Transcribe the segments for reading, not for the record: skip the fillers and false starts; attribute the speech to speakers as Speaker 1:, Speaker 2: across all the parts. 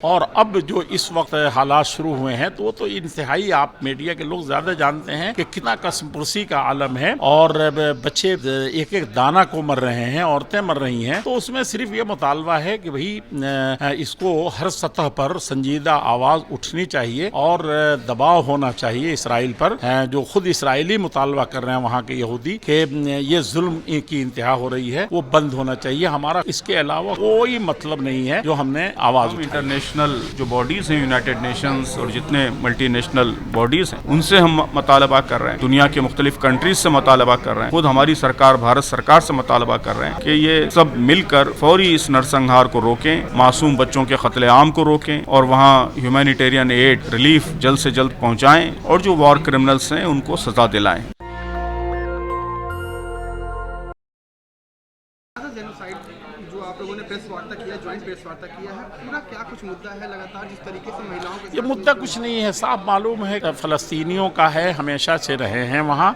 Speaker 1: اور اب جو اس وقت حالات شروع ہوئے ہیں تو وہ تو انتہائی آپ میڈیا کے لوگ زیادہ جانتے ہیں کہ کتنا قسم پرسی کا عالم ہے اور بچے ایک ایک دانہ کو مر رہے ہیں، عورتیں مر رہی ہیں۔ تو اس میں صرف یہ مطالبہ ہے کہ بھئی اس کو ہر سطح پر سنجیدہ آواز اٹھنی چاہیے اور دباؤ ہونا چاہیے اسرائیل پر، جو خود اسرائیلی مطالبہ کر رہے ہیں وہاں کے یہودی کہ یہ ظلم کی انتہا ہو رہی ہے، وہ بند ہونا چاہیے۔ ہمارا اس کے علاوہ کوئی مطلب نہیں ہے جو ہم نے آواز اٹھائی۔
Speaker 2: انٹرنیشنل جو باڈیز ہیں، یونائٹڈ نیشنز اور جتنے ملٹی نیشنل باڈیز ہیں، ان سے ہم مطالبہ کر رہے ہیں، دنیا کے مختلف کنٹریز سے مطالبہ کر رہے ہیں، خود ہماری سرکار بھارت سرکار سے مطالبہ کر رہے ہیں کہ یہ سب مل کر فوری اس نرسنہار کو روکیں، معصوم بچوں کے قتل عام کو روکیں اور وہاں ہیومینیٹیرین ایڈ ریلیف جلد سے جلد پہنچائیں اور جو وار کرمنلز ہیں ان کو سزا دلائیں۔
Speaker 3: جو آپ لوگوں نے پریس وارتا کیا، جوائنٹ پریس وارتا کیا ہے، پورا کیا کچھ مدعا ہے لگاتار جس طریقے سے مہیلاؤں کے
Speaker 1: یہ مدعا کچھ نہیں ہے، صاف معلوم ہے کہ فلسطینیوں کا ہے، ہمیشہ سے رہے ہیں وہاں،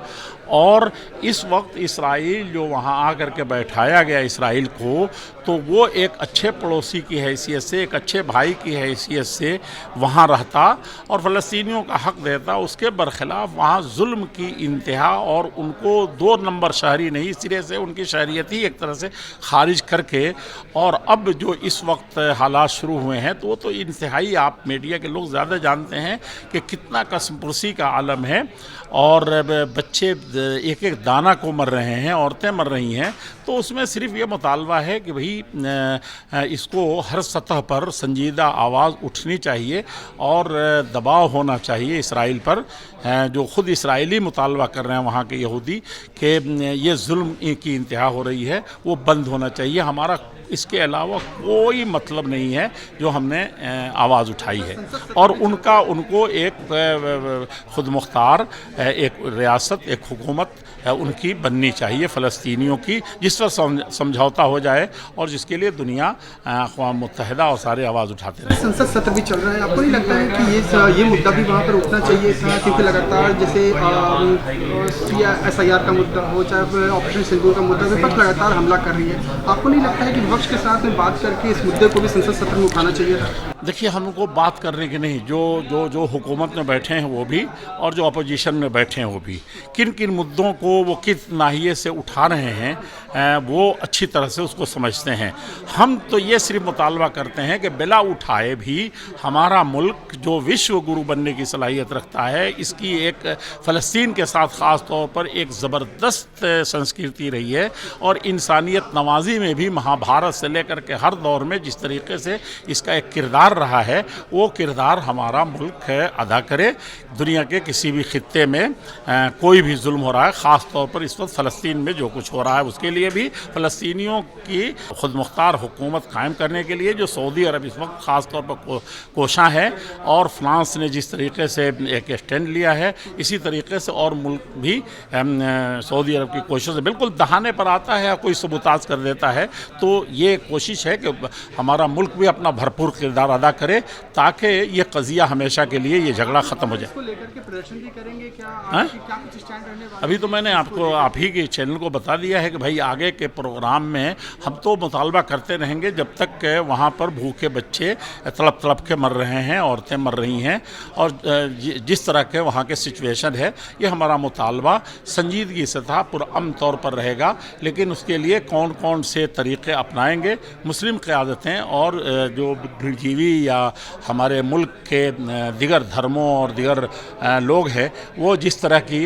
Speaker 1: اور اس وقت اسرائیل جو وہاں آ کر کے بیٹھایا گیا اسرائیل کو، تو وہ ایک اچھے پڑوسی کی حیثیت سے، ایک اچھے بھائی کی حیثیت سے وہاں رہتا اور فلسطینیوں کا حق دیتا، اس کے برخلاف وہاں ظلم کی انتہا اور ان کو دو نمبر شہری نہیں، سرے سے ان کی شہریت ہی ایک طرح سے خارج کر کے، اور اب جو اس وقت حالات شروع ہوئے ہیں تو وہ تو انتہائی آپ میڈیا کے لوگ زیادہ جانتے ہیں کہ کتنا قسم پرسی کا عالم ہے اور بچے ایک ایک دانہ کو مر رہے ہیں، عورتیں مر رہی ہیں۔ تو اس میں صرف یہ مطالبہ ہے کہ بھئی اس کو ہر سطح پر سنجیدہ آواز اٹھنی چاہیے اور دباؤ ہونا چاہیے اسرائیل پر، جو خود اسرائیلی مطالبہ کر رہے ہیں وہاں کے یہودی کہ یہ ظلم کی انتہا ہو رہی ہے، وہ بند ہونا چاہیے۔ ہمارا اس کے علاوہ کوئی مطلب نہیں ہے جو ہم نے آواز اٹھائی ہے، اور ان کو ایک خود مختار ایک ریاست، ایک حکومت ان کی بننی چاہیے فلسطینیوں کی، جس پر سمجھوتا ہو جائے اور جس کے لیے دنیا، اقوام متحدہ اور سارے آواز اٹھاتے ہیں۔
Speaker 3: سنسد سطر بھی چل رہا ہے، آپ کو نہیں لگتا ہے کہ یہ مدعا بھی وہاں پر اٹھنا چاہیے تھا؟ کیونکہ لگاتار جیسے SIR کا مدعا ہو، چاہے آپریشن سندور کا مدعا، وپکش لگاتار حملہ کر رہی ہے، آپ کو نہیں لگتا ہے کہ وپکش کے ساتھ میں بات کر کے اس مدعے کو بھی سنسد سطر میں اٹھانا چاہیے تھا؟
Speaker 1: دیکھیے، ہم کو بات کرنے کے نہیں، جو حکومت میں بیٹھے ہیں وہ بھی اور جو اپوزیشن میں بیٹھے ہیں وہ بھی، کن کن مدعوں کو وہ کس ناحیے سے اٹھا رہے ہیں وہ اچھی طرح سے اس کو سمجھتے ہیں۔ ہم تو یہ صرف مطالبہ کرتے ہیں کہ بلا اٹھائے بھی ہمارا ملک جو وشو گرو بننے کی صلاحیت رکھتا ہے، اس کی ایک فلسطین کے ساتھ خاص طور پر ایک زبردست سنسکرتی رہی ہے، اور انسانیت نوازی میں بھی مہابھارت سے لے کر کے ہر دور میں جس طریقے سے اس کا ایک کردار رہا ہے، وہ کردار ہمارا ملک ادا کرے۔ دنیا کے کسی بھی خطے میں کوئی بھی ظلم ہو رہا ہے، خاص طور پر اس وقت فلسطین میں جو کچھ ہو رہا ہے، اس کے لیے بھی فلسطینیوں کی خود مختار حکومت قائم کرنے کے لیے جو سعودی عرب اس وقت خاص طور پر کوشاں ہے، اور فرانس نے جس طریقے سے ایک اسٹینڈ لیا ہے، اسی طریقے سے اور ملک بھی سعودی عرب کی کوششوں سے بالکل دہانے پر آتا ہے یا کوئی سبوتاژ کر دیتا ہے۔ تو یہ کوشش ہے کہ ہمارا ملک بھی اپنا بھرپور کردار ادا کرے تاکہ یہ قضیہ ہمیشہ کے لیے، یہ جھگڑا ختم ہو جائے۔
Speaker 3: اس کو لے کر کے پردرشن بھی کریں گے کیا کچھ اسٹینڈ رہنے والا؟
Speaker 1: ابھی تو میں نے آپ ہی کے چینل کو بتا دیا ہے کہ بھائی آگے کے پروگرام میں ہم تو مطالبہ کرتے رہیں گے جب تک کہ وہاں پر بھوکے بچے تڑپ کے مر رہے ہیں، عورتیں مر رہی ہیں، اور جس طرح کے وہاں کے سچویشن ہے، یہ ہمارا مطالبہ سنجیدگی سے تھا، پرامن طور پر رہے گا، لیکن اس کے لیے کون کون سے طریقے اپنائیں گے مسلم قیادتیں اور جو بھیڑجیوی یا ہمارے ملک کے دیگر دھرموں اور دیگر لوگ ہیں، وہ جس طرح کی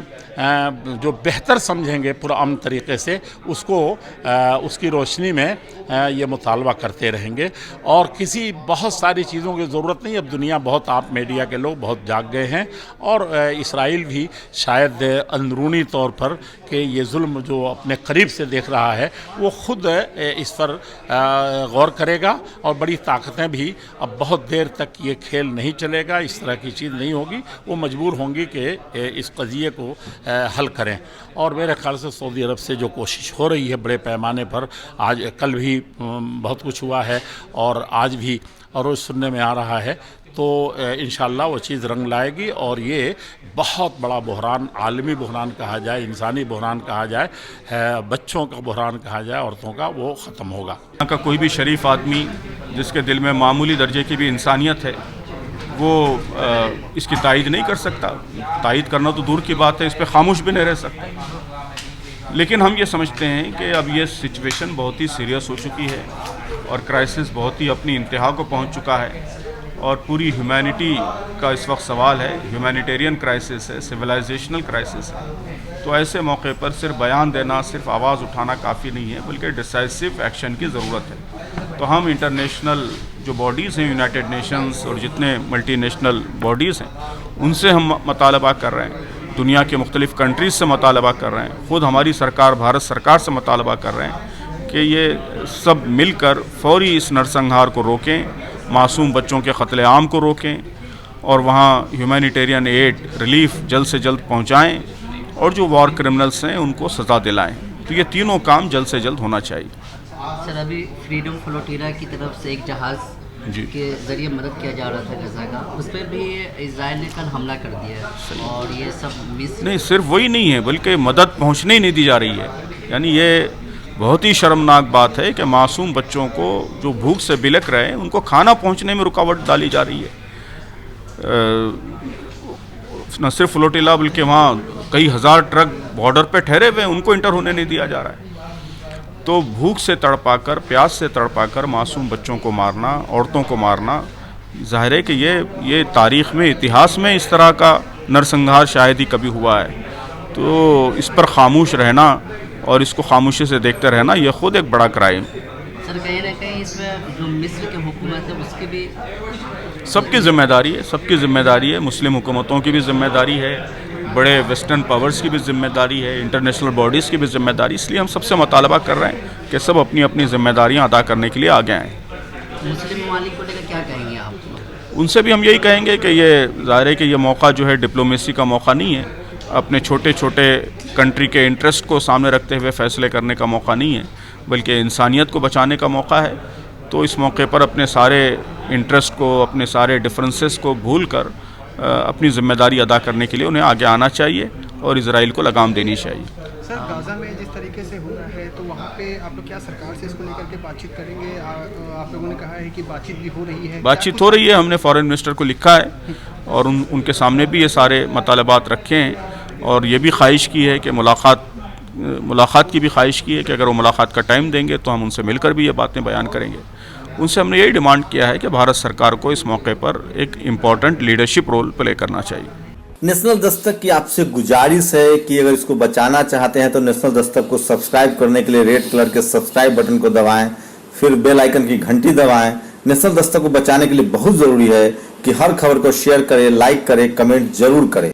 Speaker 1: جو بہتر سمجھیں گے پرامن طریقے سے، اس کی روشنی میں یہ مطالبہ کرتے رہیں گے۔ اور کسی بہت ساری چیزوں کی ضرورت نہیں، اب دنیا بہت، آپ میڈیا کے لوگ بہت جاگ گئے ہیں، اور اسرائیل بھی شاید اندرونی طور پر کہ یہ ظلم جو اپنے قریب سے دیکھ رہا ہے، وہ خود اس پر غور کرے گا، اور بڑی طاقتیں بھی اب بہت دیر تک یہ کھیل نہیں چلے گا، اس طرح کی چیز نہیں ہوگی، وہ مجبور ہوں گی کہ اس قضیے کو حل کریں۔ اور میرے خیال سے سعودی عرب سے جو کوشش ہو رہی ہے بڑے پیمانے پر، آج کل بھی بہت کچھ ہوا ہے اور آج بھی اور وہ سننے میں آ رہا ہے تو انشاءاللہ وہ چیز رنگ لائے گی اور یہ بہت بڑا بحران، عالمی بحران کہا جائے، انسانی بحران کہا جائے، بچوں کا بحران کہا جائے، عورتوں کا، وہ ختم ہوگا۔
Speaker 2: یہاں کا کوئی بھی شریف آدمی جس کے دل میں معمولی درجے کی بھی انسانیت ہے وہ اس کی تائید نہیں کر سکتا۔ تائید کرنا تو دور کی بات ہے، اس پہ خاموش بھی نہیں رہ سکتا۔ لیکن ہم یہ سمجھتے ہیں کہ اب یہ سچویشن بہت ہی سیریس ہو چکی ہے اور کرائسس بہت ہی اپنی انتہا کو پہنچ چکا ہے اور پوری ہیومینٹی کا اس وقت سوال ہے، ہیومینیٹیرین کرائسس ہے، سویلائزیشنل کرائسس ہے۔ تو ایسے موقع پر صرف بیان دینا، صرف آواز اٹھانا کافی نہیں ہے، بلکہ ڈیسائسو ایکشن کی ضرورت ہے۔ تو ہم انٹرنیشنل جو باڈیز ہیں، یونائٹڈ نیشنز اور جتنے ملٹی نیشنل باڈیز ہیں، ان سے ہم مطالبہ کر رہے ہیں، دنیا کے مختلف کنٹریز سے مطالبہ کر رہے ہیں، خود ہماری سرکار بھارت سرکار سے مطالبہ کر رہے ہیں کہ یہ سب مل کر فوری اس نرسنہار کو روکیں، معصوم بچوں کے قتل عام کو روکیں اور وہاں ہیومینیٹیرین ایڈ ریلیف جلد سے جلد پہنچائیں اور جو وار کرمنلز ہیں ان کو سزا دلائیں۔ تو یہ تینوں کام جلد سے جلد ہونا چاہیے۔
Speaker 4: سر، ابھی فریڈم فلوٹیلا کی طرف سے ایک جہاز کے ذریعے مدد کیا جا رہا تھا غزہ کا، اس پہ بھی اسرائیل نے کل حملہ کر دیا ہے اور یہ سب
Speaker 2: نہیں، صرف وہی نہیں ہے بلکہ مدد پہنچنے ہی نہیں دی جا رہی ہے۔ یعنی یہ بہت ہی شرمناک بات ہے کہ معصوم بچوں کو جو بھوک سے بلک رہے ہیں ان کو کھانا پہنچنے میں رکاوٹ ڈالی جا رہی ہے۔ نہ صرف فلوٹیلا بلکہ وہاں کئی ہزار ٹرک بارڈر پہ ٹھہرے ہوئے ہیں، ان کو انٹر ہونے نہیں دیا جا رہا ہے۔ تو بھوک سے تڑپا کر، پیاس سے تڑپا کر معصوم بچوں کو مارنا، عورتوں کو مارنا، ظاہر ہے کہ یہ تاریخ میں، اتہاس میں اس طرح کا نرسنہار شاید ہی کبھی ہوا ہے۔ تو اس پر خاموش رہنا اور اس کو خاموشی سے دیکھتے رہنا یہ خود ایک بڑا کرائم۔
Speaker 4: سر، کہیں نہ کہیں اس میں جو مصر کی حکومت ہے اس کی بھی
Speaker 2: سب کی ذمہ داری ہے، سب کی ذمہ داری ہے، مسلم حکومتوں کی بھی ذمہ داری ہے، بڑے ویسٹرن پاورز کی بھی ذمہ داری ہے، انٹرنیشنل باڈیز کی بھی ذمہ داری۔ اس لیے ہم سب سے مطالبہ کر رہے ہیں کہ سب اپنی اپنی ذمہ داریاں ادا کرنے کے لیے آگے آئیں۔
Speaker 4: مسلم ممالک کو لے کر کیا کہیں گے آپ؟
Speaker 2: ان سے بھی ہم یہی کہیں گے کہ یہ ظاہر ہے کہ یہ موقع جو ہے ڈپلومیسی کا موقع نہیں ہے، اپنے چھوٹے چھوٹے کنٹری کے انٹرسٹ کو سامنے رکھتے ہوئے فیصلے کرنے کا موقع نہیں ہے، بلکہ انسانیت کو بچانے کا موقع ہے۔ تو اس موقع پر اپنے سارے انٹرسٹ کو، اپنے سارے ڈفرینسز کو بھول کر اپنی ذمہ داری ادا کرنے کے لیے انہیں آگے آنا چاہیے اور اسرائیل کو لگام دینی چاہیے۔
Speaker 3: سر، غزہ میں جس طریقے سے ہو رہا ہے تو وہاں پہ آپ لوگ کیا سرکار سے اس کو لے کر کے بات چیت کریں گے؟ آپ لوگوں نے کہا ہے کہ بات چیت بھی ہو رہی ہے،
Speaker 2: بات چیت ہو رہی ہے، ہم نے فارن منسٹر کو لکھا ہے اور ان کے سامنے بھی یہ سارے مطالبات رکھے ہیں اور یہ بھی خواہش کی ہے کہ ملاقات کی بھی خواہش کی ہے کہ اگر وہ ملاقات کا ٹائم دیں گے تو ہم ان سے مل کر بھی یہ باتیں بیان کریں گے۔ ان سے ہم نے یہی ڈیمانڈ کیا ہے کہ بھارت سرکار کو اس موقع پر ایک امپورٹنٹ لیڈرشپ رول پلے کرنا چاہیے۔
Speaker 5: نیشنل دستک کی آپ سے گزارش ہے کہ اگر اس کو بچانا چاہتے ہیں تو نیشنل دستک کو سبسکرائب کرنے کے لیے ریڈ کلر کے سبسکرائب بٹن کو دبائیں، پھر بیل آئیکن کی گھنٹی دبائیں۔ نیشنل دستک کو بچانے کے لیے بہت ضروری ہے کہ ہر خبر کو شیئر کریں، لائک کریں، کمنٹ ضرور کریں۔